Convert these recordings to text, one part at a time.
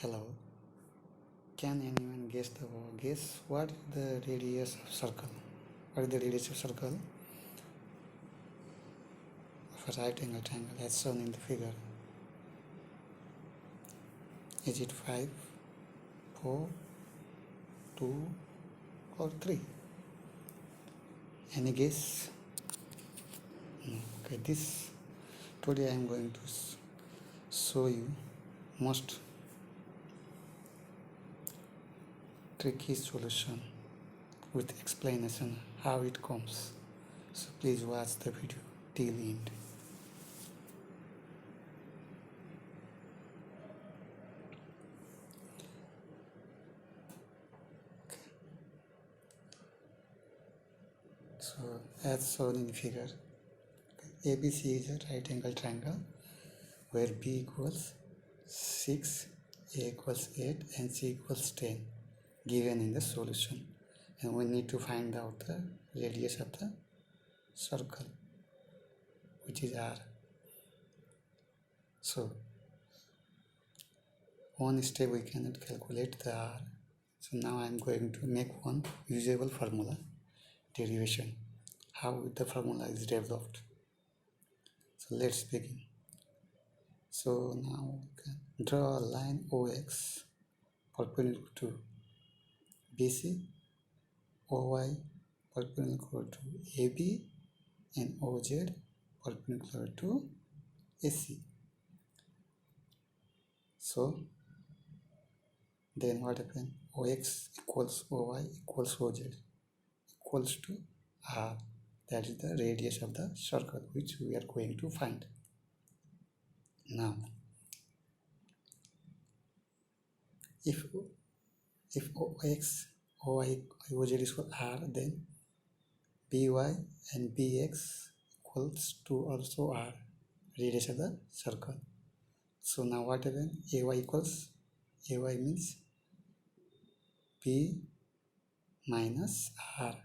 Hello. Can anyone guess what is the radius of circle? What is the radius of circle of a right angle triangle as shown in the figure? Is it 5, 4, 2, or 3? Any guess? No. Okay, today I am going to show you most tricky solution with explanation how it comes. So please watch the video till end. So as shown in figure, ABC is a right angle triangle where B equals 6, A equals 8 and C equals 10 given in the solution, and we need to find out the radius of the circle, which is R. So one step we cannot calculate the R. So now I am going to make one usable formula derivation, how the formula is developed. So let's begin. So now we can draw a line OX perpendicular to BC, OY perpendicular to AB, and OZ perpendicular to AC. So then what happens? OX equals OY equals OZ equals to R. That is the radius of the circle which we are going to find. Now, if OX, OY, OZ is equal R, then BY and BX equals to also R, radius of the circle. So now what happens? AY means B minus R,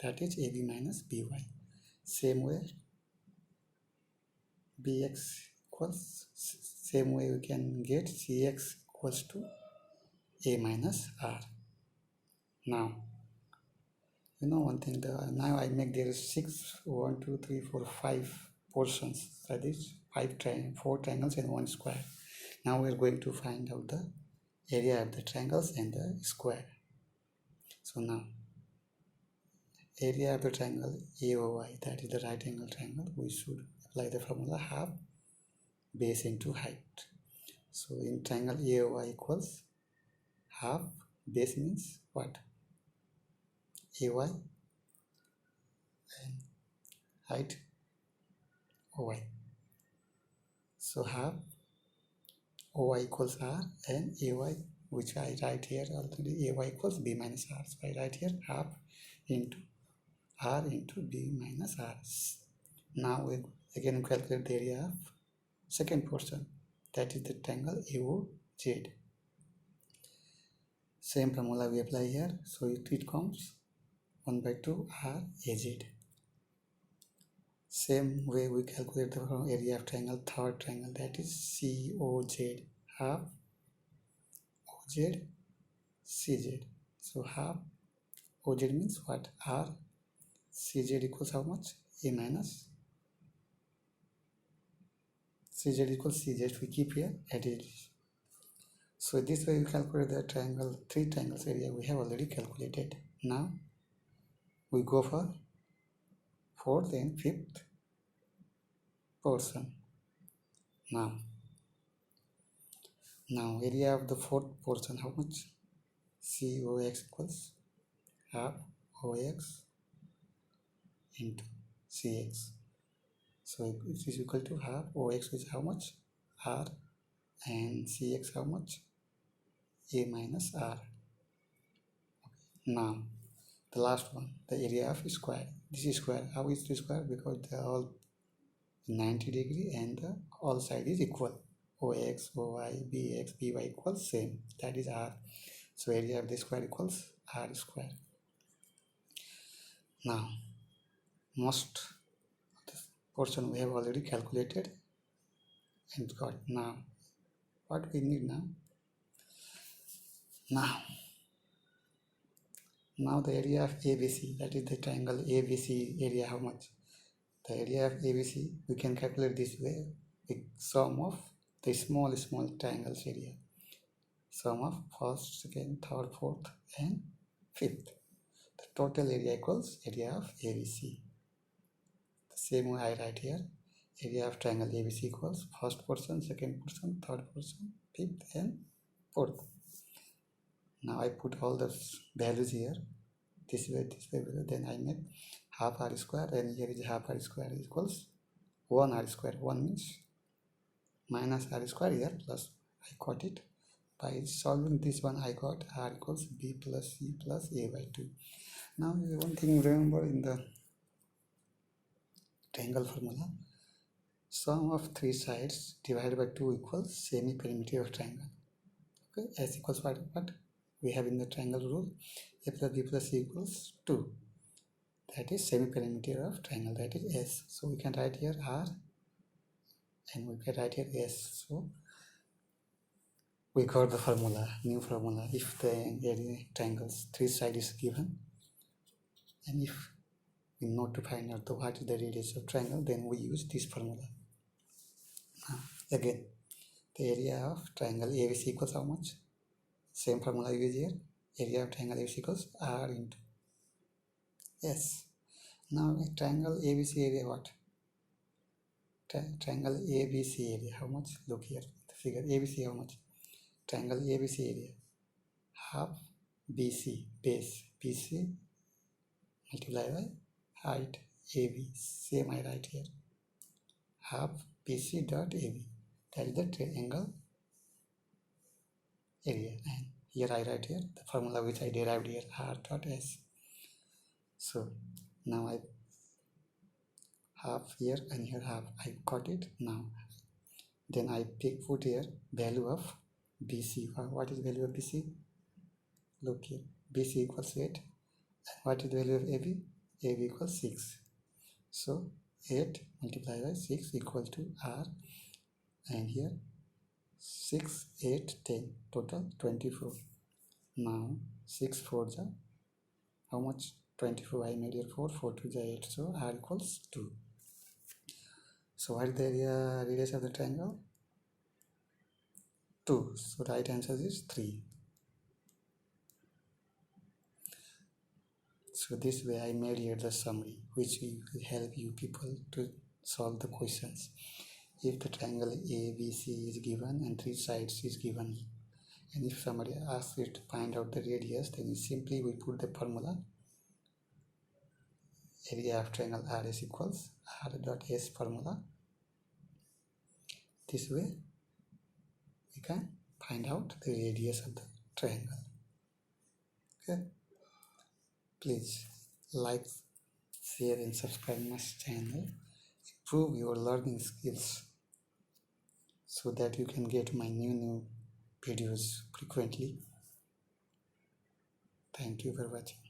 that is AB minus BY. Same way same way we can get CX equals to A minus R. Now, you know one thing, now I make there is 5 portions, that is 4 triangles and 1 square. Now we are going to find out the area of the triangles and the square. So now, area of the triangle AOY, that is the right angle triangle, we should apply the formula half base into height. So in triangle AOY equals half base means what? AY and height OY. So half OY equals R and AY, which I write here already, AY equals B minus R. So I write here half into R into B minus R. Now we again calculate the area of second portion, that is the triangle AOZ. Same formula we apply here, so it comes 1 by 2 R AZ. Same way we calculate the area of triangle, third triangle, that is COZ, half OZ CZ. So half OZ means what? R. CZ equals how much? A minus. CZ equals CZ, we keep here added. So this way we calculate the triangle, 3 triangles area we have already calculated. Now we go for 4th and 5th portion. Now area of the 4th portion, how much? COX equals half OX into CX. So it is equal to half OX is how much? R, and CX how much? A minus R. Okay. Now the last one, the area of square. This is square. How is the square? Because they are all 90 degree and all side is equal. OX, OY, BX, BY equals same. That is R. So area of the square equals R square. Now most of this portion we have already calculated and got. Now what we need now? Now the area of ABC, that is the triangle ABC area, how much? The area of ABC, we can calculate this way, the sum of the small triangles area. Sum of first, second, third, fourth and fifth. The total area equals area of ABC. The same way I write here, area of triangle ABC equals first portion, second portion, third portion, fifth and fourth. Now I put all the values here, this way, then I make half r square, and here is half r square equals 1 r square. 1 means minus r square here, plus I got it. By solving this one, I got r equals b plus c plus a by 2. Now one thing remember in the triangle formula, sum of three sides divided by 2 equals semi-perimeter of triangle. Okay, s equals what we have in the triangle rule, a plus b plus c equals 2. That is semi-perimeter of triangle, that is s. So we can write here r and we can write here s. So we got the formula, new formula. If the area triangles three sides is given, and if we know to find out what is the radius of triangle, then we use this formula. Now again, the area of triangle ABC equals how much? Same formula we use here. Area of triangle ABC equals r into s. Now triangle ABC area what? Triangle ABC area, how much? Look here, the figure ABC, how much? Triangle ABC area, half BC, base BC multiplied by height AB. Same I write here, half BC dot AB. That is the triangle area. And here I write here the formula which I derived here, r dot s. So now I half here and here half, I got it. Now then I put here value of BC. What is value of BC? Look here, BC equals 8. And what is the value of AB? AB equals 6. So 8 multiplied by 6 equal to R, and here 6, 8, 10, total 24. Now 6 4 ja, how much? 24. I made here 4, 4 2 ja 8, so R equals 2. So what is the area radius of the triangle? 2. So right answer is 3. So this way I made here the summary which will help you people to solve the questions. If the triangle ABC is given and three sides is given, and if somebody asks you to find out the radius, then you simply we put the formula, area of triangle RS equals R dot S formula. This way we can find out the radius of the triangle. Okay, please like, share and subscribe my channel. Improve your learning skills so that you can get my new videos frequently. Thank you for watching.